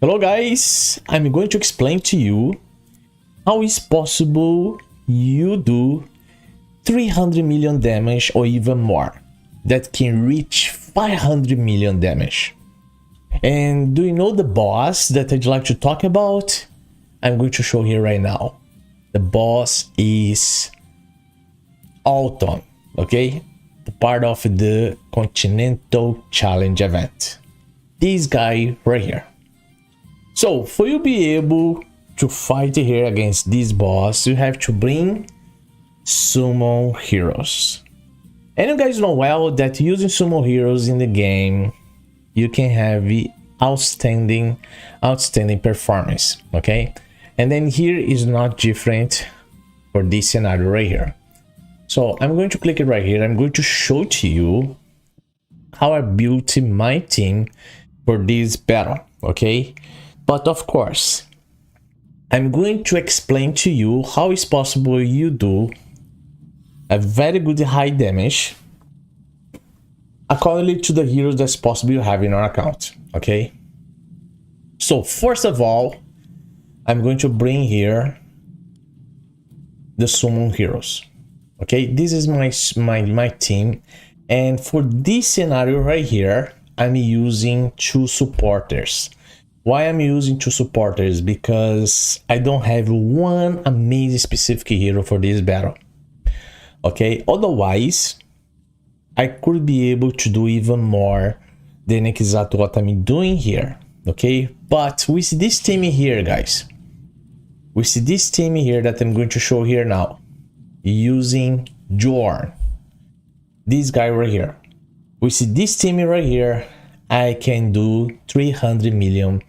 Hello guys, I'm going to explain to you how it's possible you do 300 million damage or even more that can reach 500 million damage. And do you know the boss that I'd like to talk about? I'm going to show here right now. The boss is Alton, okay? The part of the Continental Challenge event. This guy right here. So for you to be able to fight here against this boss, you have to bring summon heroes. And you guys know well that using summon heroes in the game, you can have the outstanding performance, okay? And then here is not different for this scenario right here. So I'm going to click it right here. I'm going to show to you how I built my team for this battle, okay? But of course, I'm going to explain to you how it's possible you do a very good high damage according to the heroes that's possible you have in your account, okay? So first of all, I'm going to bring here the summon heroes, okay? This is my team, and for this scenario right here, I'm using two supporters. Why I'm using two supporters? Because I don't have one amazing specific hero for this battle, okay? Otherwise, I could be able to do even more than exactly what I'm doing here, okay? But with this team here, guys, with this team here that I'm going to show here now, using Jorn, this guy right here, with this team right here, I can do 300 million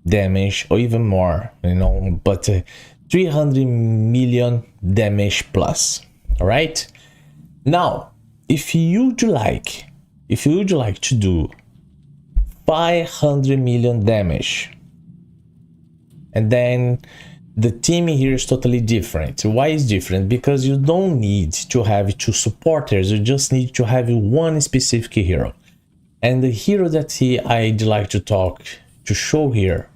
damage or even more, you know, but 300 million damage plus. All right, now if you'd like to do 500 million damage, and then the team here is totally different. Why is different? Because you don't need to have two supporters, you just need to have one specific hero. And the hero that I'd like to show here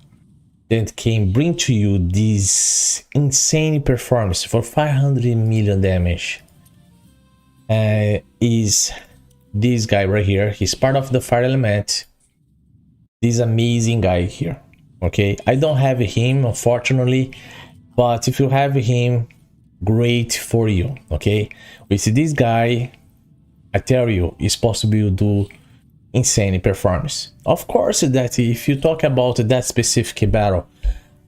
that can bring to you this insane performance for 500 million damage is this guy right here. He's part of the fire element. This amazing guy here, okay? I don't have him, unfortunately, but if you have him, great for you, okay? With this guy, I tell you, it's possible you do insane performance. Of course, that if you talk about that specific battle,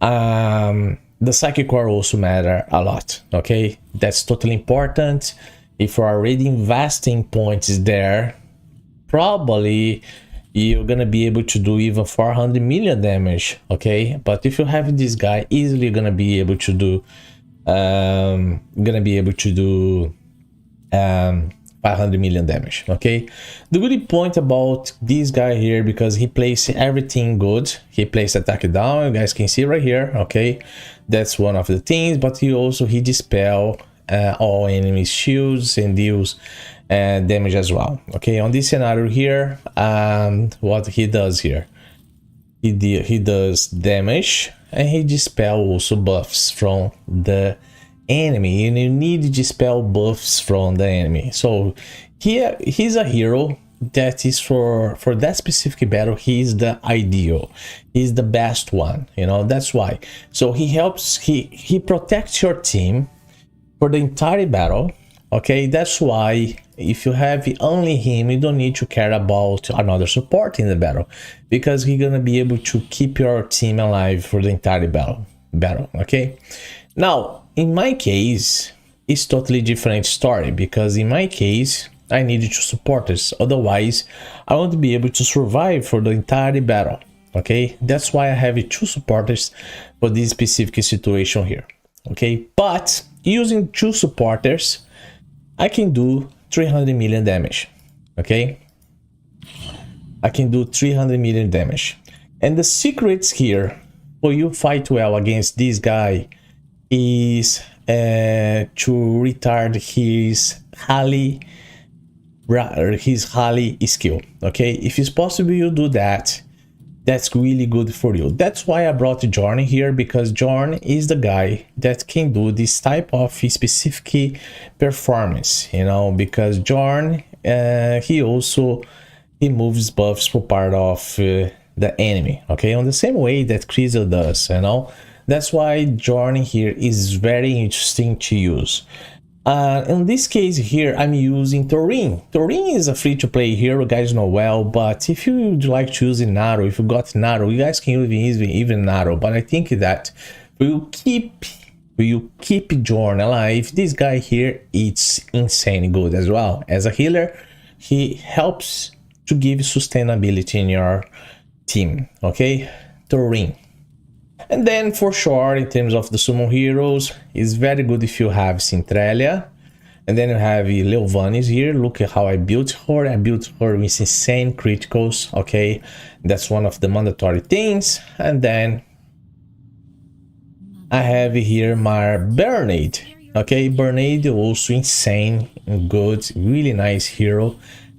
the psychic core also matter a lot, okay? That's totally important. If you're already investing points there, probably you're gonna be able to do even 400 million damage, okay? But if you have this guy, easily gonna be able to do 500 million damage, okay? The good point about this guy here, because he plays everything good. He plays attack down, you guys can see right here, okay? That's one of the things, but he dispel all enemy shields and deals damage as well, okay? On this scenario here, what he does here, he does damage, and he dispel also buffs from the enemy, and you need to dispel buffs from the enemy. So here he's a hero that is for that specific battle. He's the ideal, he's the best one, you know. That's why. So he helps, he protects your team for the entire battle, okay? That's why if you have only him, you don't need to care about another support in the battle, because he's gonna be able to keep your team alive for the entire battle, okay? Now, in my case, it's totally different story, because in my case, I needed two supporters. Otherwise, I won't be able to survive for the entire battle, okay? That's why I have two supporters for this specific situation here, okay? But using two supporters, I can do 300 million damage, okay? I can do 300 million damage. And the secrets here for you fight well against this guy is to retard his Halley skill, okay? If it's possible you do that, that's really good for you. That's why I brought Jorn here, because Jorn is the guy that can do this type of specific performance, you know, because Jorn, he moves buffs for part of the enemy, okay, on the same way that Krizel does, you know. That's why Jorn here is very interesting to use. In this case here, I'm using Thorin. Thorin is a free-to-play hero, guys know well, but if you would like to use Naru, if you got Naru, you guys can even Naru, but I think that will keep Jorn alive. This guy here, it's insane good as well. As a healer, he helps to give sustainability in your team, okay? Thorin. And then for sure, in terms of the summon heroes, it's very good if you have Centralia. And then you have Leovanis here. Look at how I built her. I built her with insane criticals, okay? That's one of the mandatory things. And then I have here my Bernade, okay? Bernade also insane, good, really nice hero.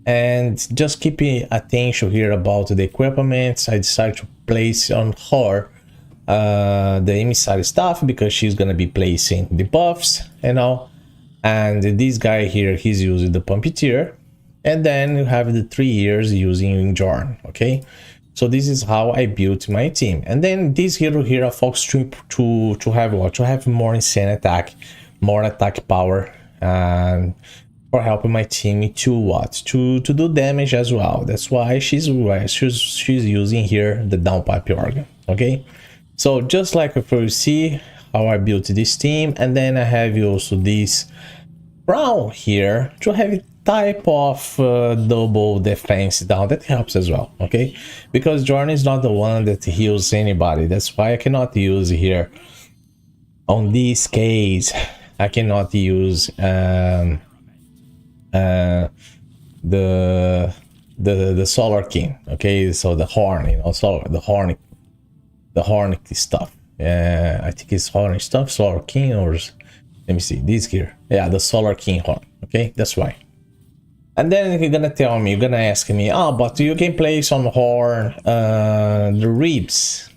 And just keeping attention here about the equipment, I decided to place on her the emissary stuff, because she's gonna be placing the buffs, you know. And this guy here, he's using the Pumpeteer, and then you have the 3 years using Jorn, okay. So this is how I built my team. And then this hero here, I focus to have what, to have more insane attack, more attack power, and for helping my team to what, to do damage as well. That's why she's using here the downpipe organ, okay. So just like if you see how I built this team, and then I have also this crown here to have a type of double defense down. That helps as well, okay? Because Jorn is not the one that heals anybody. That's why I cannot use here. On this case, I cannot use the Solar King, okay? So the horn, you know, so the horn stuff. I think it's horn stuff, Solar King, or let me see, this here. Yeah, the Solar King horn, okay? That's why. And then you're gonna tell me, you're gonna ask me, oh, but you can place on horn the ribs.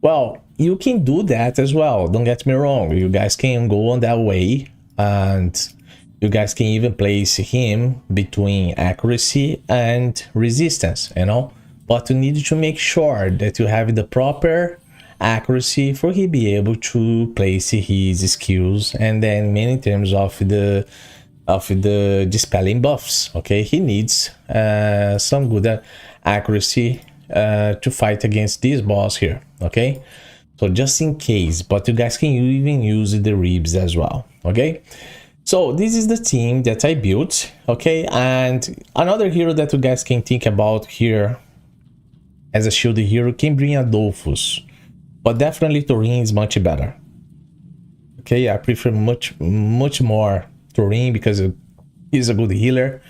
Well, you can do that as well, don't get me wrong. You guys can go on that way, and you guys can even place him between accuracy and resistance, you know. But you need to make sure that you have the proper accuracy for he be able to place his skills, and then in terms of the dispelling buffs, okay, he needs some good accuracy to fight against this boss here, okay. So just in case, but you guys can even use the ribs as well, okay. So this is the team that I built, okay. And another hero that you guys can think about here as a shield hero can bring Adolphus, but definitely Thorin is much better, okay. I prefer much more Thorin because he's a good healer.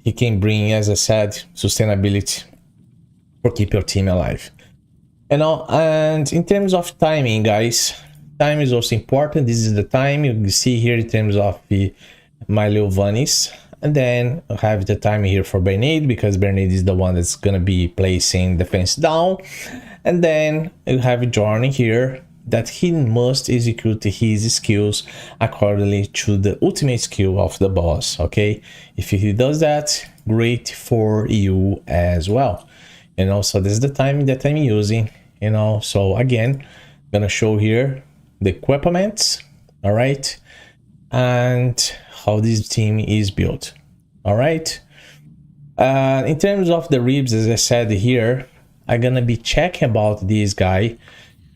He can bring, as I said, sustainability for keep your team alive, you know. And in terms of timing, guys, time is also important. This is the time you see here in terms of my Leovanis. And then I have the time here for Bernade, because Bernade is the one that's gonna be placing defense down. And then you have Jorn here, that he must execute his skills accordingly to the ultimate skill of the boss, okay. If he does that, great for you as well, you know. So this is the time that I'm using, you know. So again, I'm gonna show here the equipments, all right, and how this team is built, all right. In terms of the ribs, as I said here, I'm gonna be checking about this guy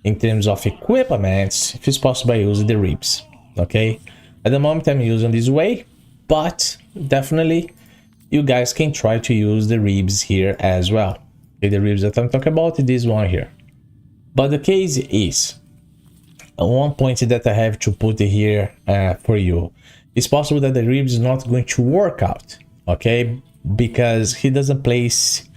in terms of equipment. If it's possible, I use the ribs, okay. At the moment I'm using this way, but definitely you guys can try to use the ribs here as well, okay. The ribs that I'm talking about is this one here. But the case is, one point that I have to put here for you, it's possible that the ribs is not going to work out, okay, because he doesn't place,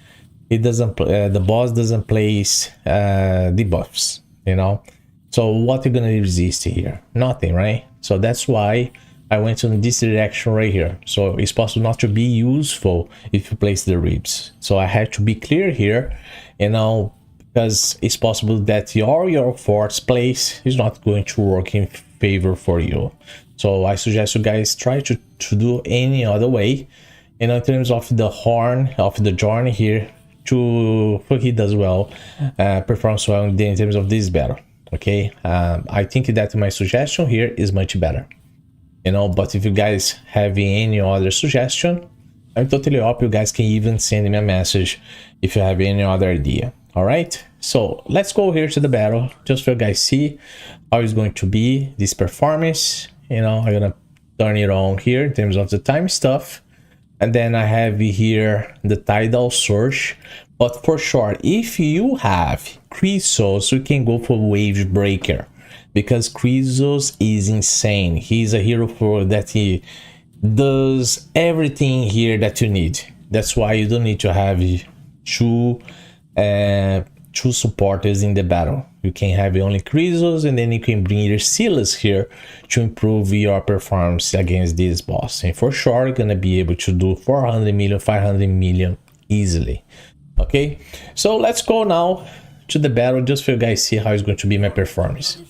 the boss doesn't place debuffs, you know. So what you're gonna resist here? Nothing, right? So that's why I went in this direction right here. So it's possible not to be useful if you place the ribs. So I had to be clear here, you know, because it's possible that your force place is not going to work in favor for you. So I suggest you guys try to do any other way. You know, in terms of the horn of the journey here, he does well, performs well in terms of this battle. Okay, I think that my suggestion here is much better. You know, but if you guys have any other suggestion, I'm totally up. You guys can even send me a message if you have any other idea. All right, so let's go here to the battle just for you guys see how it's going to be this performance. You know, I'm gonna turn it on here in terms of the time stuff, and then I have here the tidal surge. But for sure, if you have Chrysos, you can go for Wave Breaker, because Chrysos is insane. He's a hero for that. He does everything here that you need. That's why you don't need to have two supporters in the battle. You can have only Chrysos, and then you can bring your Silas here to improve your performance against this boss. And for sure, you're gonna be able to do 400 million, 500 million easily. Okay, so let's go now to the battle just for you guys see how it's going to be my performance.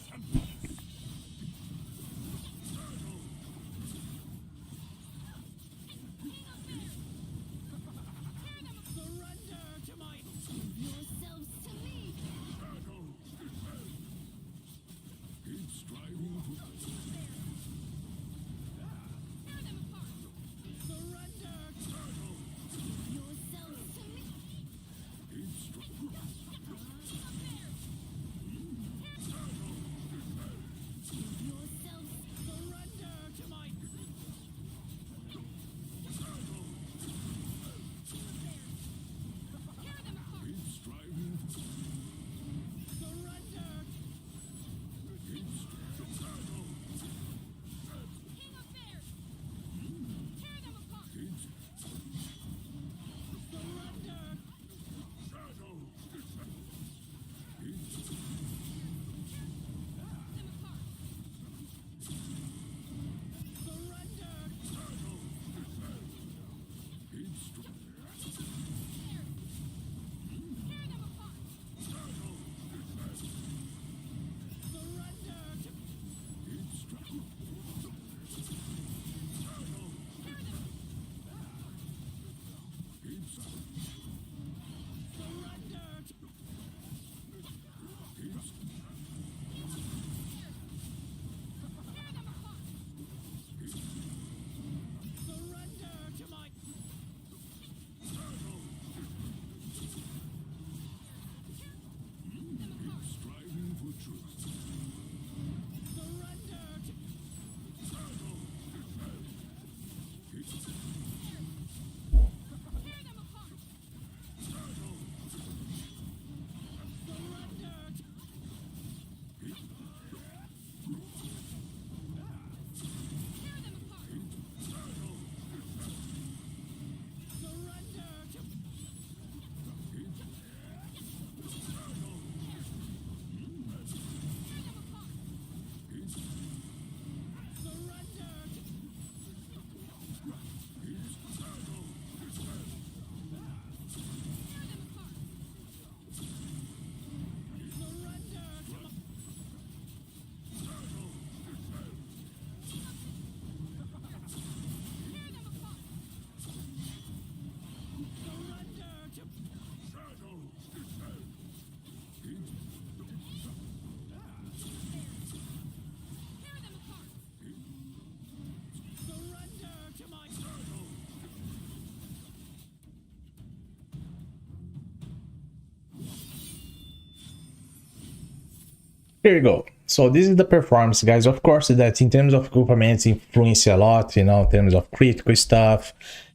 Here you go. So this is the performance, guys. Of course, that in terms of equipment influence a lot, you know, in terms of critical stuff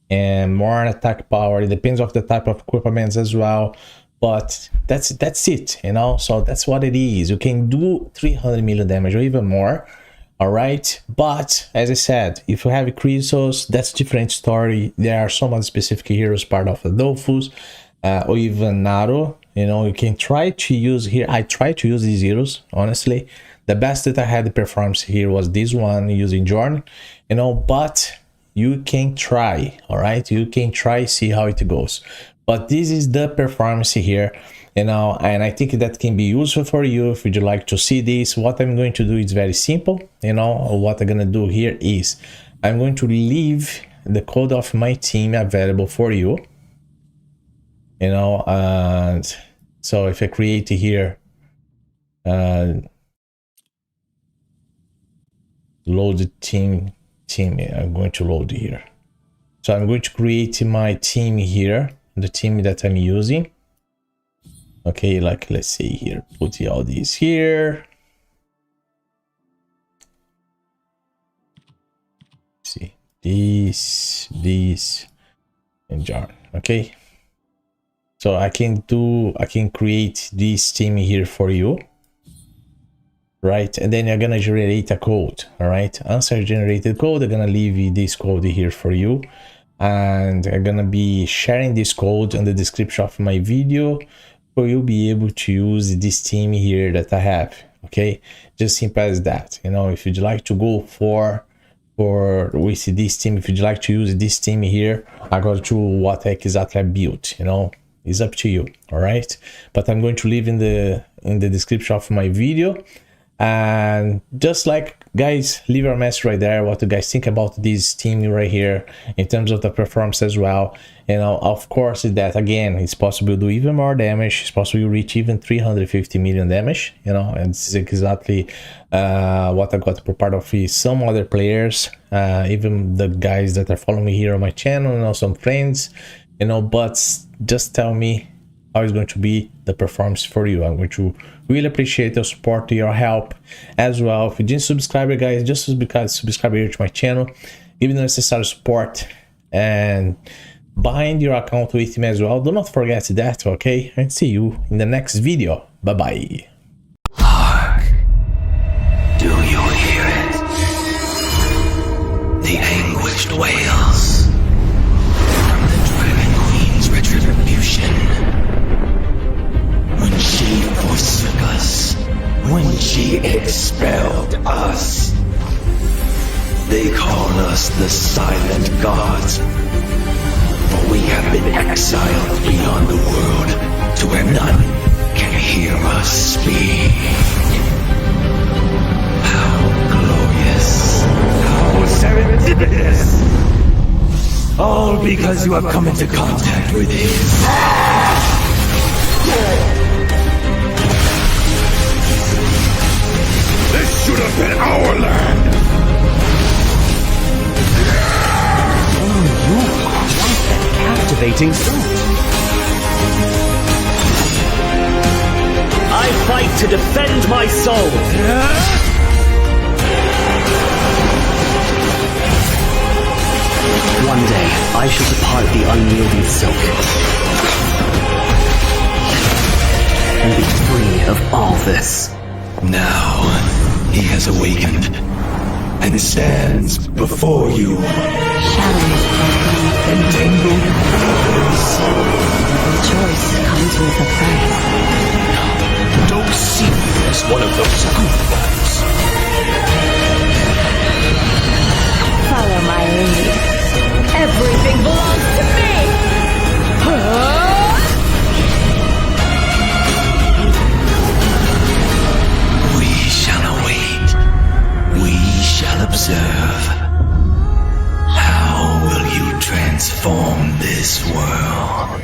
and more attack power. It depends on the type of equipment as well. But that's it, you know. So that's what it is. You can do 300 million damage or even more. All right, but as I said, if you have Chrysos, that's a different story. There are some other specific heroes part of the Dofus, or even Naru. You know, you can try to use here. I try to use these heroes, honestly. The best that I had the performance here was this one using Jordan, you know, but you can try, all right? You can try, see how it goes. But this is the performance here, you know, and I think that can be useful for you if you'd like to see this. What I'm going to do is very simple, you know. What I'm gonna do here is I'm going to leave the code of my team available for you, you know. And so if I create here, load the team, I'm going to load here. So I'm going to create my team here, the team that I'm using. Okay, like let's see here, put all these here. See this and John. Okay, so I can create this team here for you, right? And then you're gonna generate a code. All right, once I generated code, I'm gonna leave this code here for you, and I'm gonna be sharing this code in the description of my video, so you'll be able to use this team here that I have. Okay, just simple as that. You know, if you'd like to go with this team, if you'd like to use this team here, I got to what exactly I built, you know, it's up to you. All right, but I'm going to leave in the description of my video. And just like, guys, leave your message right there, what you guys think about this team right here in terms of the performance as well. You know, of course, that again, it's possible to do even more damage. It's possible to reach even 350 million damage, you know, and this is exactly what I got per part of some other players, even the guys that are following me here on my channel, you know, some friends, you know. But just tell me how it's going to be the performance for you. I'm going to really appreciate your support, your help as well. If you didn't subscribe, guys, just subscribe here to my channel, give me the necessary support and bind your account with me as well. Do not forget that, okay? And see you in the next video. Bye bye. Hark! Do you hear it? The anguished wails from the Dragon Queen's retribution. When she forsook us, when she expelled us, they call us the Silent Gods, for we have been exiled beyond the world to where none can hear us speak. How glorious, how serendipitous, all because you have come into contact with his. This should have been our land! Oh, you are quite a captivating suit. I fight to defend my soul! One day, I shall depart the unyielding silk and be free of all this. Now, he has awakened and stands before you. Shadows are Entangled purpose. the choice comes with a price. Don't see me as one of those goofballs. Follow my lead. Everything belongs to me! We shall await. We shall observe. How will you transform this world?